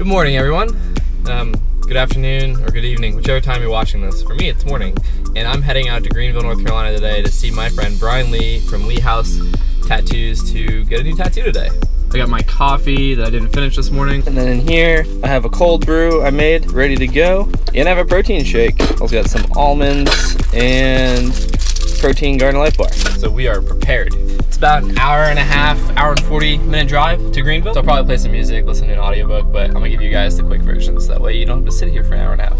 Good morning, everyone. Good afternoon or good evening, whichever time you're watching this. For me, it's morning, and I'm heading out to Greenville, North Carolina today to see my friend Brian Lee from Lee House Tattoos to get a new tattoo today. I got my coffee that I didn't finish this morning, and then in here I have a cold brew I made ready to go, and I have a protein shake. Also got some almonds and protein Garden Life bar. So we are prepared. It's about an hour and a half, hour and 40-minute drive to Greenville. So I'll probably play some music, listen to an audiobook, but I'm gonna give you guys the quick version so that way you don't have to sit here for an hour and a half.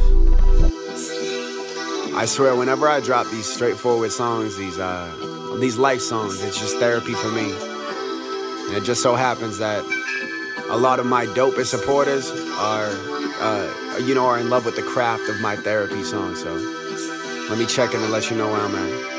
I swear, whenever I drop these straightforward songs, these life songs, it's just therapy for me. And it just so happens that a lot of my dopest supporters are in love with the craft of my therapy songs. So let me check in and let you know where I'm at.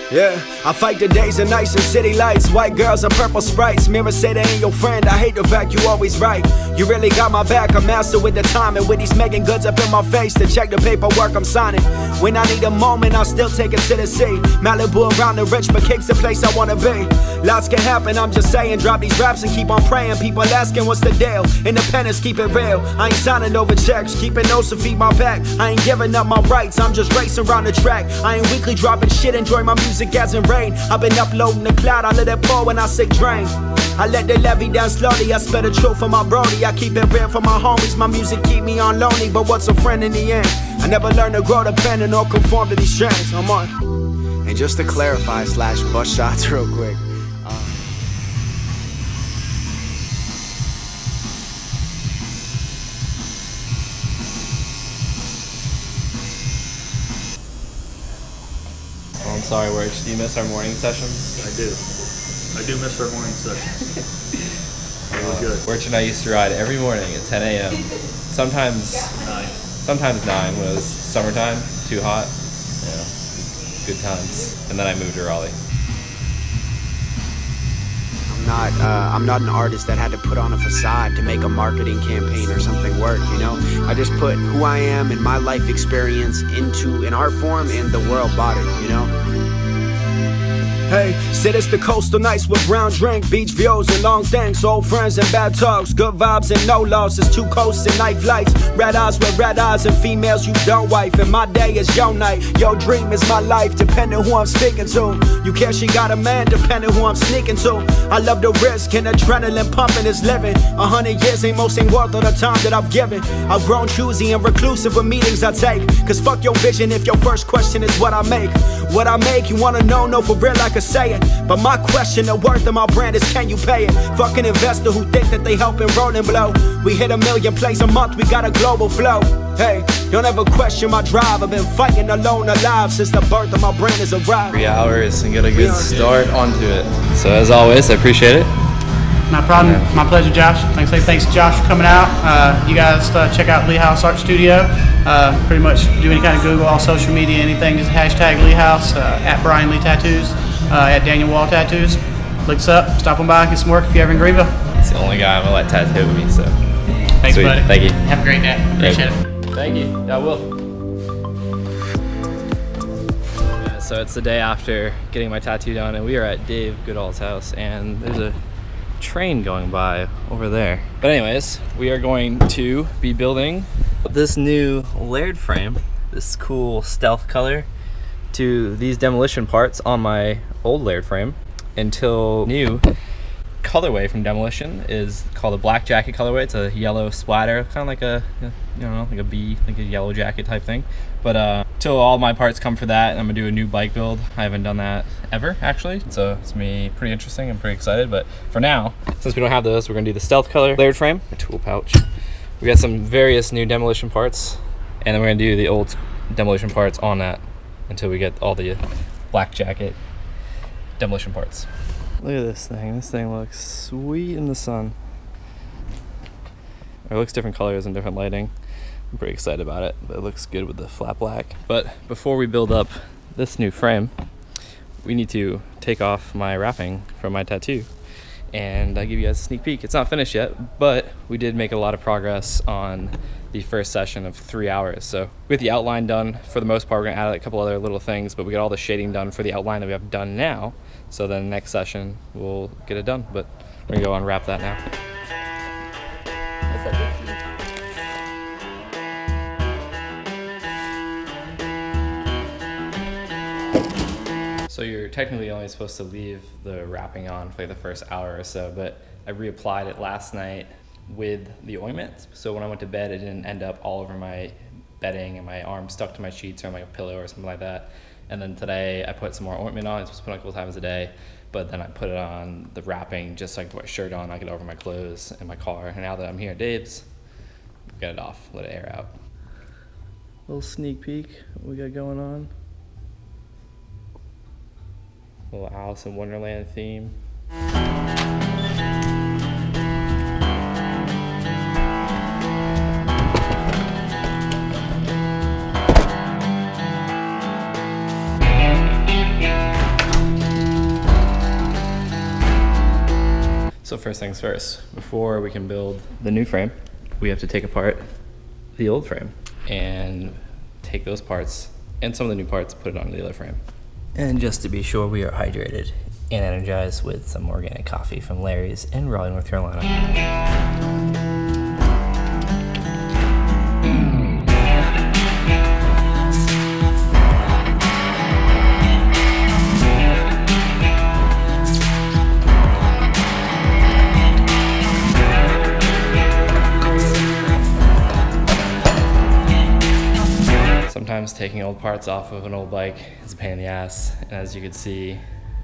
Yeah, I fight the days and nights in city lights, white girls and purple sprites. Mirrors say they ain't your friend, I hate the fact you always right. You really got my back, I'm master with the timing. With these making goods up in my face to check the paperwork I'm signing. When I need a moment, I'll still take it to the sea. Malibu around the rich, but Cape's the place I wanna be. Lots can happen, I'm just saying, drop these raps and keep on praying. People asking what's the deal, independence, keep it real. I ain't signing over checks, keeping notes to feed my back. I ain't giving up my rights, I'm just racing around the track. I ain't weekly dropping shit, enjoy my music as in rain. I've been uploading the cloud, I let it pour when I say drain. I let the levy down slowly, I spit the truth for my brody. I keep it real for my homies, my music keep me on lonely. But what's a friend in the end? I never learned to grow dependent or conform to these trends. I'm on. And just to clarify / bust shots real quick. I'm sorry, Worch. Do you miss our morning sessions? I do. I do miss our morning sessions. Really good. Worch and I used to ride every morning at 10 a.m. Sometimes 9 when it was summertime, too hot. Yeah, good times. And then I moved to Raleigh. I'm not an artist that had to put on a facade to make a marketing campaign or something work, you know? I just put who I am and my life experience into an art form and the world bought it, you know? Hey, sit it's the coastal nights with brown drink, beach views and long things, old friends and bad talks, good vibes and no losses, two coasts and night flights, red eyes with red eyes and females you don't wife, and my day is your night, your dream is my life, depending who I'm speaking to. You care she got a man, depending who I'm sneaking to. I love the risk and adrenaline pumping is living. 100 years ain't worth of the time that I've given. I've grown choosy and reclusive with meetings I take, cause fuck your vision if your first question is what I make. What I make, you wanna know, no for real I can say it. But my question, the worth of my brand is can you pay it? Fuck an investor who think that they helping roll and blow. We hit 1 million plays a month, we got a global flow. Hey, don't ever question my drive. I've been fighting alone alive since the birth of my brand has arrived. 3 hours and get a good start onto it. So as always, I appreciate it. No problem. My pleasure, Josh. Like I say, thanks, Josh, for coming out. You guys check out Lee House Art Studio. Pretty much do any kind of Google, all social media, anything. Just hashtag Lee House, at Brian Lee Tattoos, at Daniel Wall Tattoos. Look us up. Stop on by, get some work if you're ever in Greenville. It's the only guy I'm gonna let tattoo me. So thanks, sweet. buddy. Thank you. Have a great day. Appreciate it. Thank you. I will. So it's the day after getting my tattoo done, and we are at Dave Goodall's house, and there's a train going by over there. But anyways, we are going to be building this new layered frame, this cool stealth color, to these demolition parts on my old layered frame until new colorway from Demolition is called a black jacket colorway. It's a yellow splatter, kind of like a, like a bee, like a yellow jacket type thing. But till all my parts come for that, and I'm gonna do a new bike build. I haven't done that ever, actually, so it's gonna be pretty interesting. I'm pretty excited. But for now, since we don't have those, we're gonna do the stealth color layered frame, a tool pouch. We got some various new Demolition parts, and then we're gonna do the old Demolition parts on that until we get all the black jacket Demolition parts. Look at this thing. This thing looks sweet in the sun. It looks different colors and different lighting. I'm pretty excited about it, but it looks good with the flat black. But before we build up this new frame, we need to take off my wrapping from my tattoo. And I'll give you guys a sneak peek. It's not finished yet, but we did make a lot of progress on the first session of 3 hours. So with the outline done, for the most part, we're gonna add a couple other little things, but we got all the shading done for the outline that we have done now. So then next session, we'll get it done. But we're gonna go unwrap that now. So you're technically only supposed to leave the wrapping on for like the first hour or so, but I reapplied it last night with the ointment. So when I went to bed, it didn't end up all over my bedding and my arm stuck to my sheets or my pillow or something like that. And then today I put some more ointment on. It's supposed to put on a couple times a day, but then I put it on the wrapping just so I can put my shirt on. I get over my clothes in my car. And now that I'm here at Dave's, get it off, let it air out. Little sneak peek what we got going on. Little Alice in Wonderland theme. So first things first, before we can build the new frame, we have to take apart the old frame and take those parts and some of the new parts, put it on the other frame. And just to be sure, we are hydrated and energized with some organic coffee from Larry's in Raleigh, North Carolina. Sometimes taking old parts off of an old bike is a pain in the ass, and as you can see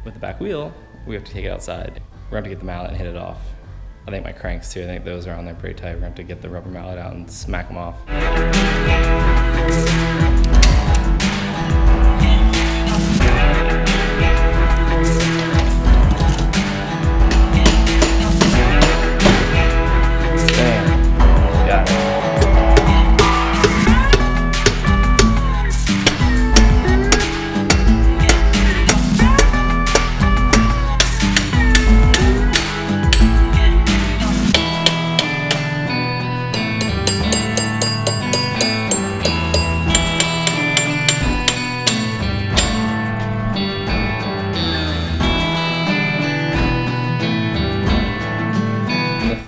with the back wheel, we have to take it outside. We're going to have to get the mallet and hit it off. I think my cranks too, I think those are on there pretty tight. We're going to have to get the rubber mallet out and smack them off.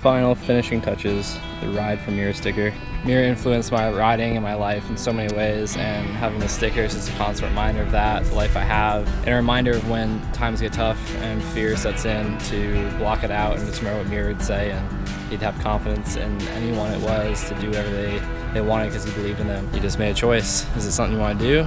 Final finishing touches, the Ride for Mirror sticker. Mirror influenced my riding and my life in so many ways, and having the sticker is just a constant reminder of that, the life I have, and a reminder of when times get tough and fear sets in to block it out and just remember what Mirror would say, and he'd have confidence in anyone it was to do whatever they wanted because he believed in them. You just made a choice. Is it something you want to do,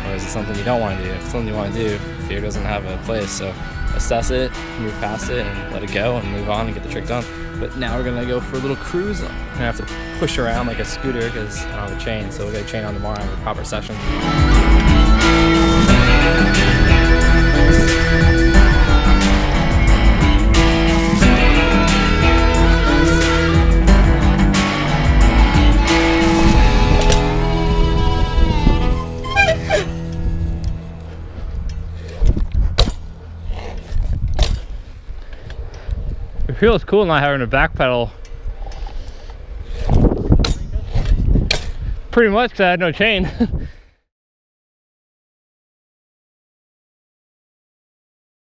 or is it something you don't want to do? If it's something you want to do, fear doesn't have a place, so assess it, move past it, and let it go and move on and get the trick done. But now we're gonna go for a little cruise. I'm gonna have to push around like a scooter because I don't have a chain, so we'll get a chain on tomorrow and have a proper session. It feels cool not having to back pedal. Pretty much because I had no chain.